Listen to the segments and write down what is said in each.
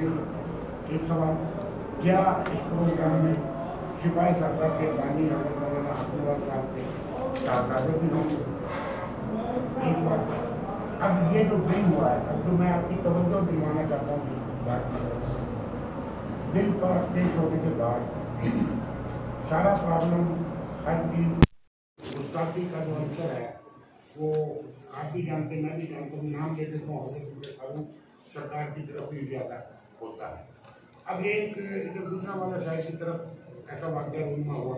ایک سوال، کیا اس پروگرام میں شفائے سردار کے بانی حضرت مولانا عبداللہ صاحب کے تعداد بھی ہوں؟ ایک بات، اب یہ جو بل ہوا ہے، اب جو میں آپ کی توجہ دلانا چاہتا ہوں اس بات کی، بل پر پیش ہونے کے بعد سارا پرابلم ہر چیز گستاخی کا جو عنصر ہے وہ آپ بھی جانتے ہیں، میں بھی جانتا ہوں، نام لے دیتا ہوں حضرت فاروق سرکار کی طرف بھی زیادہ ہوتا ہے۔ اب ایک دوسرا والا شاید کی طرف ایسا واقعہ رونما ہوا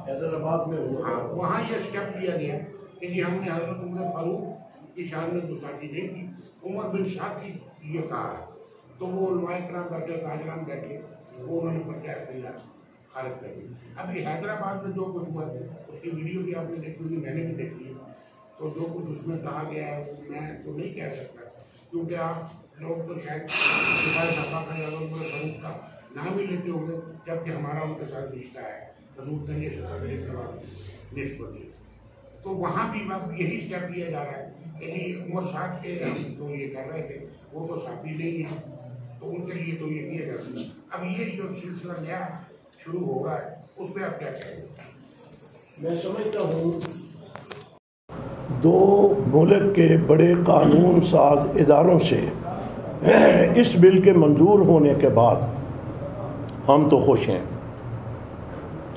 حیدرآباد میں ہوا، وہاں یہ اسٹیپ لیا گیا کہ جی ہم نے حضرت عمر فاروق کی شان میں گستاخی نہیں کی، عمر بن سعد کی یہ کہا ہے، تو وہ علماء کرام بیٹھے، تاجران بیٹھے، وہ انہوں نے پرچہ اختیار خارج کر دی۔ اب یہ حیدرآباد میں جو کچھ ہوا اس کی ویڈیو بھی آپ نے دیکھی ہوگی، میں نے بھی دیکھی ہے، تو جو کچھ اس میں کہا گیا ہے وہ میں تو نہیں کہہ سکتا، کیونکہ آپ لوگ تو شاید شفائے صفا کا یا عمر فاروق کا نام ہی لیتے ہوں گے، جبکہ ہمارا ان کے ساتھ رشتہ ہے حضور تنگی نسبت سے، تو وہاں بھی اب یہی اسٹیپ لیا جا رہا ہے کہ عمر صاحب کے ہم تو یہ کر رہے تھے، وہ تو صحابی نہیں ہے، تو ان کے لیے تو یہ کیا جا سکتا۔ اب یہ جو سلسلہ نیا شروع ہو رہا ہے اس پہ آپ کیا کہیں گے؟ میں سمجھتا ہوں دو ملک کے بڑے قانون ساز اداروں سے اس بل کے منظور ہونے کے بعد ہم تو خوش ہیں،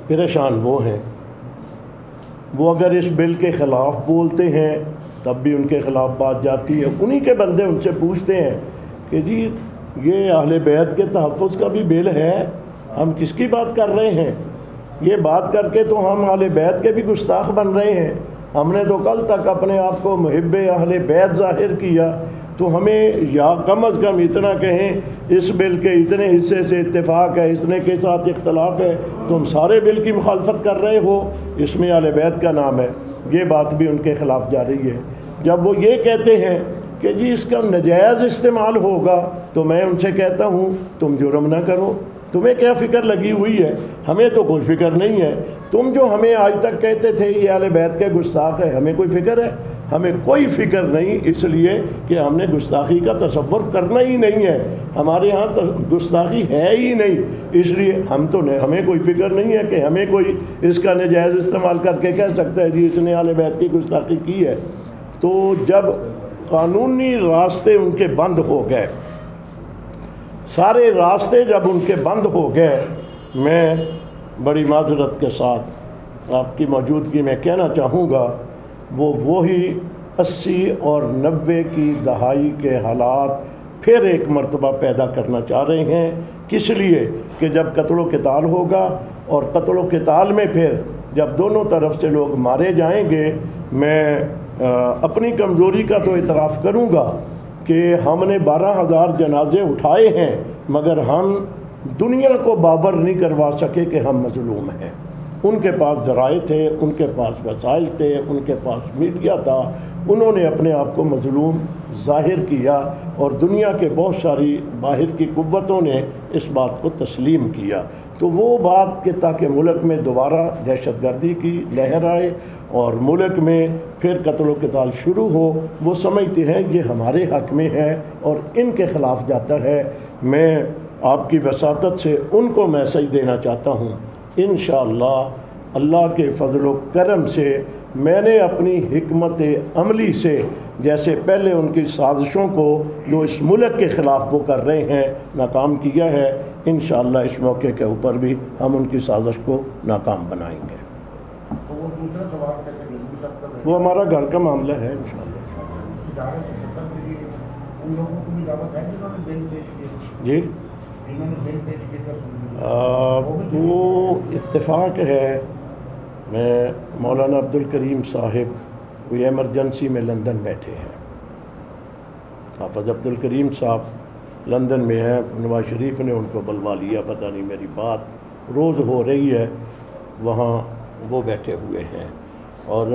پریشان وہ ہیں، وہ اگر اس بل کے خلاف بولتے ہیں تب بھی ان کے خلاف بات جاتی ہے، انہی کے بندے ان سے پوچھتے ہیں کہ جی یہ اہل بیت کے تحفظ کا بھی بل ہے، ہم کس کی بات کر رہے ہیں؟ یہ بات کر کے تو ہم اہل بیت کے بھی گستاخ بن رہے ہیں، ہم نے تو کل تک اپنے آپ کو محب اہل بیت ظاہر کیا، تو ہمیں یا کم از کم اتنا کہیں اس بل کے اتنے حصے سے اتفاق ہے، اتنے کے ساتھ اختلاف ہے، تم سارے بل کی مخالفت کر رہے ہو، اس میں اہل بیت کا نام ہے، یہ بات بھی ان کے خلاف جا رہی ہے۔ جب وہ یہ کہتے ہیں کہ جی اس کا ناجائز استعمال ہوگا تو میں ان سے کہتا ہوں تم جرم نہ کرو، تمہیں کیا فکر لگی ہوئی ہے؟ ہمیں تو کوئی فکر نہیں ہے، تم جو ہمیں آج تک کہتے تھے یہ اہل بیت کے گستاخ ہے، ہمیں کوئی فکر ہے؟ ہمیں کوئی فکر نہیں، اس لیے کہ ہم نے گستاخی کا تصور کرنا ہی نہیں ہے، ہمارے ہاں گستاخی ہے ہی نہیں، اس لیے ہمیں کوئی فکر نہیں ہے کہ ہمیں کوئی اس کا ناجائز استعمال کر کے کہہ سکتا ہے جی اس نے اہل بیت کی گستاخی کی ہے۔ تو جب قانونی راستے ان کے بند ہو گئے، سارے راستے جب ان کے بند ہو گئے، میں بڑی معذرت کے ساتھ آپ کی موجودگی میں کہنا چاہوں گا وہی 80 اور 90 کی دہائی کے حالات پھر ایک مرتبہ پیدا کرنا چاہ رہے ہیں، کس لیے کہ جب قتل و قتال ہوگا اور قتل و قتال میں پھر جب دونوں طرف سے لوگ مارے جائیں گے، میں اپنی کمزوری کا تو اعتراف کروں گا کہ ہم نے 12,000 جنازے اٹھائے ہیں، مگر ہم دنیا کو باور نہیں کروا سکے کہ ہم مظلوم ہیں۔ ان کے پاس ذرائع تھے، ان کے پاس وسائل تھے، ان کے پاس میڈیا تھا، انہوں نے اپنے آپ کو مظلوم ظاہر کیا اور دنیا کے بہت ساری باہر کی قوتوں نے اس بات کو تسلیم کیا، تو وہ بات کہ تاکہ ملک میں دوبارہ دہشت گردی کی لہر آئے اور ملک میں پھر قتل و قتال شروع ہو، وہ سمجھتے ہیں یہ ہمارے حق میں ہے اور ان کے خلاف جاتا ہے۔ میں آپ کی وساطت سے ان کو میسج دینا چاہتا ہوں، انشاءاللہ اللہ کے فضل و کرم سے میں نے اپنی حکمت عملی سے جیسے پہلے ان کی سازشوں کو جو اس ملک کے خلاف وہ کر رہے ہیں ناکام کیا ہے، انشاءاللہ اس موقع کے اوپر بھی ہم ان کی سازش کو ناکام بنائیں گے۔ وہ ہمارا گھر کا معاملہ ہے انشاءاللہ۔ جی وہ اتفاق ہے، میں مولانا عبدالکریم صاحب کوئی ایمرجنسی میں لندن بیٹھے ہیں، حافظ عبدالکریم صاحب لندن میں ہیں، نواز شریف نے ان کو بلوا لیا، پتہ نہیں میری بات روز ہو رہی ہے، وہاں وہ بیٹھے ہوئے ہیں، اور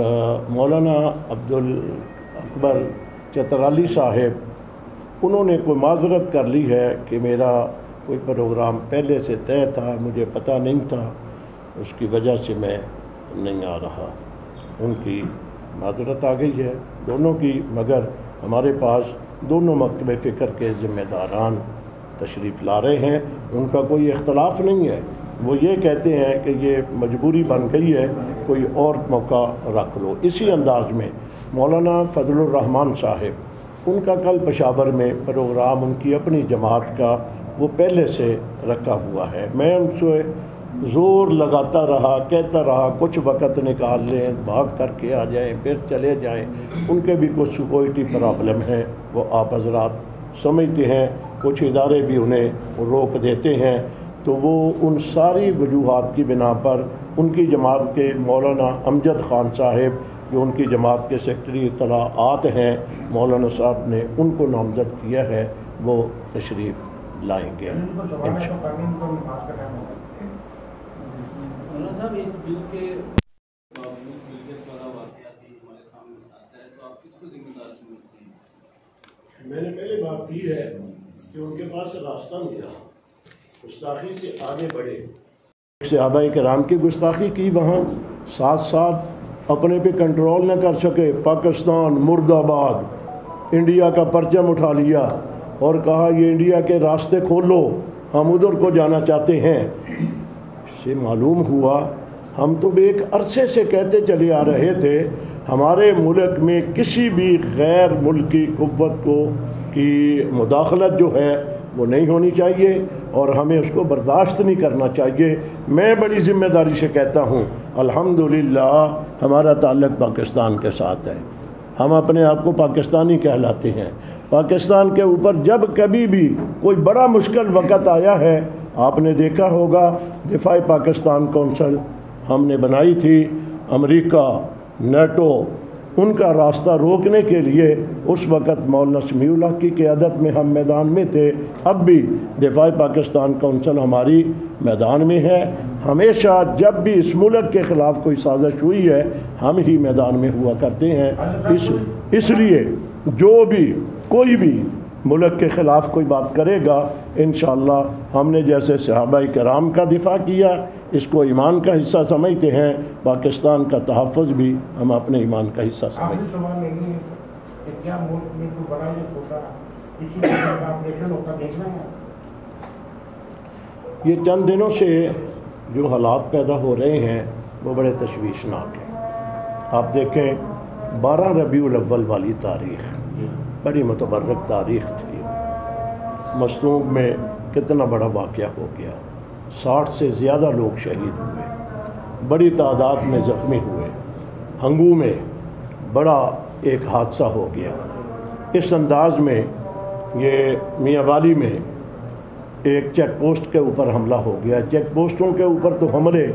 مولانا عبدالاکبر چترالی صاحب انہوں نے کوئی معذرت کر لی ہے کہ میرا کوئی پروگرام پہلے سے طے تھا، مجھے پتہ نہیں تھا، اس کی وجہ سے میں نہیں آ رہا۔ ان کی معذرت آ گئی ہے دونوں کی، مگر ہمارے پاس دونوں مکتب فکر کے ذمہ داران تشریف لا رہے ہیں، ان کا کوئی اختلاف نہیں ہے، وہ یہ کہتے ہیں کہ یہ مجبوری بن گئی ہے، کوئی اور موقع رکھ لو۔ اسی انداز میں مولانا فضل الرحمان صاحب، ان کا کل پشاور میں پروگرام ان کی اپنی جماعت کا وہ پہلے سے رکھا ہوا ہے، میں ان سے زور لگاتا رہا، کہتا رہا کچھ وقت نکال لیں، بھاگ کر کے آ جائیں، پھر چلے جائیں، ان کے بھی کچھ سیکورٹی پرابلم ہے، وہ آپ حضرات سمجھتے ہیں، کچھ ادارے بھی انہیں روک دیتے ہیں، تو وہ ان ساری وجوہات کی بنا پر ان کی جماعت کے مولانا امجد خان صاحب، جو ان کی جماعت کے سیکرٹری اطلاعات ہیں، مولانا صاحب نے ان کو نامزد کیا ہے، وہ تشریف لائیں گے انشاءاللہ۔ مولانا صاحب، اس بل کے باوجود ملکیت والا واقعات ہمارے سامنے آتا ہے تو آپ کس کو ذمہ دار سمجھتے ہیں؟ میں نے پہلے بات کی ہے کہ ان کے پاس راستہ نہیں تھا، گستاخی سے آگے بڑھے، صحابہ کرام کی گستاخی کی، وہاں ساتھ ساتھ اپنے پہ کنٹرول نہ کر سکے، پاکستان مرد آباد، انڈیا کا پرچم اٹھا لیا اور کہا یہ انڈیا کے راستے کھولو، ہم ادھر کو جانا چاہتے ہیں۔ اس سے معلوم ہوا، ہم تو ایک عرصے سے کہتے چلے آ رہے تھے، ہمارے ملک میں کسی بھی غیر ملکی قوت کی مداخلت جو ہے وہ نہیں ہونی چاہیے اور ہمیں اس کو برداشت نہیں کرنا چاہیے۔ میں بڑی ذمہ داری سے کہتا ہوں، الحمدللہ ہمارا تعلق پاکستان کے ساتھ ہے، ہم اپنے آپ کو پاکستانی کہلاتے ہیں۔ پاکستان کے اوپر جب کبھی بھی کوئی بڑا مشکل وقت آیا ہے، آپ نے دیکھا ہوگا دفاع پاکستان کونسل ہم نے بنائی تھی، امریکہ، نیٹو، ان کا راستہ روکنے کے لیے اس وقت مولانا سمیع اللہ کی قیادت میں ہم میدان میں تھے، اب بھی دفاع پاکستان کونسل ہماری میدان میں ہے۔ ہمیشہ جب بھی اس ملک کے خلاف کوئی سازش ہوئی ہے، ہم ہی میدان میں ہوا کرتے ہیں۔ اس لیے جو بھی کوئی بھی ملک کے خلاف کوئی بات کرے گا، انشاءاللہ ہم نے جیسے صحابہ کرام کا دفاع کیا، اس کو ایمان کا حصہ سمجھتے ہیں، پاکستان کا تحفظ بھی ہم اپنے ایمان کا حصہ سمجھتے ہیں۔ سوال نہیں ہے کہ کیا ملک میں کوئی بڑا یا چھوٹا کسی طرح کا آپریشن ہوتا دیکھنا ہے؟ یہ چند دنوں سے جو حالات پیدا ہو رہے ہیں وہ بڑے تشویشناک ہیں۔ آپ دیکھیں 12 ربیع الاول والی تاریخ بڑی متبرک تاریخ تھی، مصنوع میں کتنا بڑا واقعہ ہو گیا، 60 سے زیادہ لوگ شہید ہوئے، بڑی تعداد میں زخمی ہوئے، ہنگو میں بڑا ایک حادثہ ہو گیا۔ اس انداز میں یہ میاں والی میں ایک چیک پوسٹ کے اوپر حملہ ہو گیا۔ چیک پوسٹوں کے اوپر تو حملے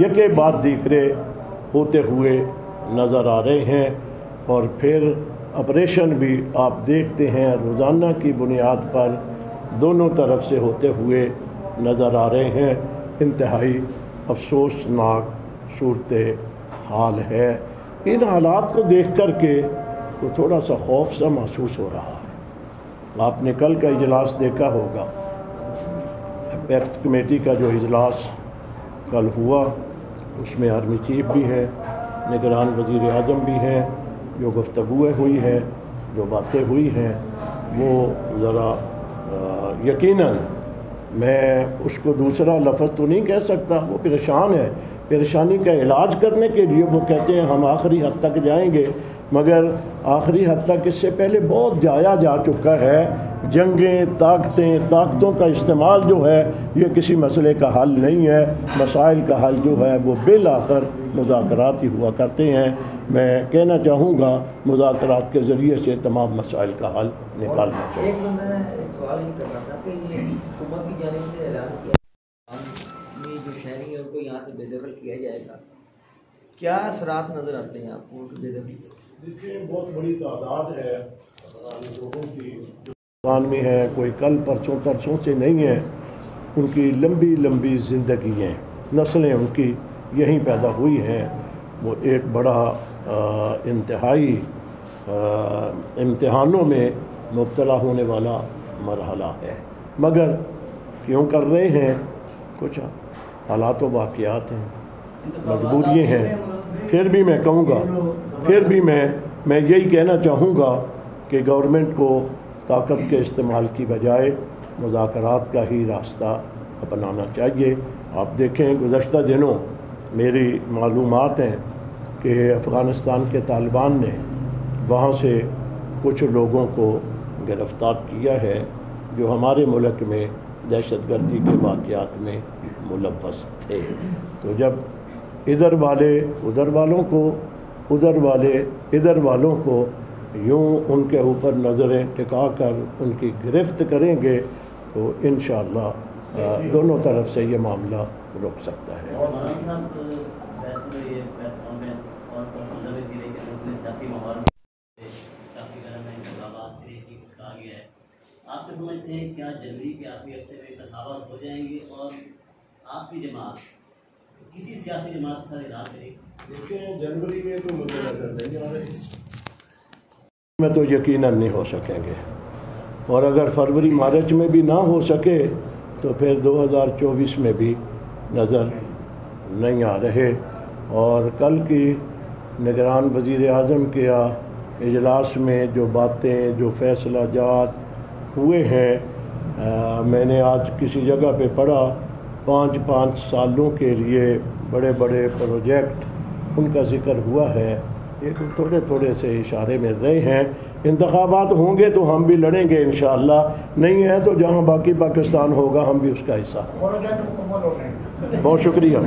یکے بعد دیگرے ہوتے ہوئے نظر آ رہے ہیں، اور پھر آپریشن بھی آپ دیکھتے ہیں روزانہ کی بنیاد پر دونوں طرف سے ہوتے ہوئے نظر آ رہے ہیں۔ انتہائی افسوسناک صورت حال ہے۔ ان حالات کو دیکھ کر کے تو تھوڑا سا خوف سا محسوس ہو رہا ہے۔ آپ نے کل کا اجلاس دیکھا ہوگا، پیکس کمیٹی کا جو اجلاس کل ہوا، اس میں آرمی چیف بھی ہے، نگران وزیر اعظم بھی ہیں، جو گفتگویں ہوئی ہے، جو باتیں ہوئی ہیں، وہ ذرا یقیناً میں اس کو دوسرا لفظ تو نہیں کہہ سکتا، وہ پریشان ہے، پریشانی کا علاج کرنے کے لیے وہ کہتے ہیں ہم آخری حد تک جائیں گے، مگر آخری حد تک اس سے پہلے بہت جایا جا چکا ہے۔ جنگیں، طاقتوں کا استعمال جو ہے یہ کسی مسئلے کا حل نہیں ہے، مسائل کا حل جو ہے وہ بالآخر مذاکرات ہی ہوا کرتے ہیں۔ میں کہنا چاہوں گا مذاکرات کے ذریعے سے تمام مسائل کا حل نکالنا چاہیے۔ ایک بندہ نے ایک سوال یہ کرنا تھا کہ یہ حکومت کی جانب سے اعلان کیا میں جو شہری ہیں ان کو یہاں سے بے دخل کیا جائے گا، کیا اثرات نظر آتے ہیں آپ کو ان کی بے دخلی سے؟ دیکھیں بہت بڑی تعداد ہے لوگوں کی جو پاکستان میں ہے، کوئی کل پرسوں ترسوں سے نہیں ہے، ان کی لمبی لمبی زندگی ہیں، نسلیں ان کی یہیں پیدا ہوئی ہیں۔ وہ ایک بڑا انتہائی امتحانوں میں مبتلا ہونے والا مرحلہ ہے، مگر کیوں کر رہے ہیں؟ کچھ حالات و واقعات ہیں، مجبوریاں ہیں۔ پھر بھی میں کہوں گا، پھر بھی میں یہی کہنا چاہوں گا کہ گورنمنٹ کو طاقت کے استعمال کی بجائے مذاکرات کا ہی راستہ اپنانا چاہیے۔ آپ دیکھیں گزشتہ دنوں میری معلومات ہیں کہ افغانستان کے طالبان نے وہاں سے کچھ لوگوں کو گرفتار کیا ہے جو ہمارے ملک میں دہشت گردی کے واقعات میں ملوث تھے۔ تو جب ادھر والے ادھر والوں کو، ادھر والے ادھر والوں کو یوں ان کے اوپر نظریں ٹکا کر ان کی گرفت کریں گے تو انشاءاللہ دونوں طرف سے یہ معاملہ رک سکتا ہے۔ آپ کے سمجھتے ہیں کیا جنوری کے آخری ہفتے میں انتخابات ہو جائیں گے اور آپ کی جماعت کسی سیاسی جماعت سے ارادہ کرے گی؟ دیکھیں جنوری میں تو مجھے نظر نہیں آ رہی، میں تو یقیناً نہیں ہو سکیں گے، اور اگر فروری مارچ میں بھی نہ ہو سکے تو پھر 2024 میں بھی نظر نہیں آ رہے۔ اور کل کی نگران وزیر اعظم کے اجلاس میں جو باتیں، جو فیصلہ جات ہوئے ہیں، میں نے آج کسی جگہ پہ پڑھا 5 سالوں کے لیے بڑے بڑے پروجیکٹ ان کا ذکر ہوا ہے، ایک تھوڑے تھوڑے سے اشارے میں رہے ہیں۔ انتخابات ہوں گے تو ہم بھی لڑیں گے انشاءاللہ، نہیں ہے تو جہاں باقی پاکستان ہوگا ہم بھی اس کا حصہ ہوں۔ پروجیکٹ مکمل ہو رہے ہیں۔ بہت شکریہ۔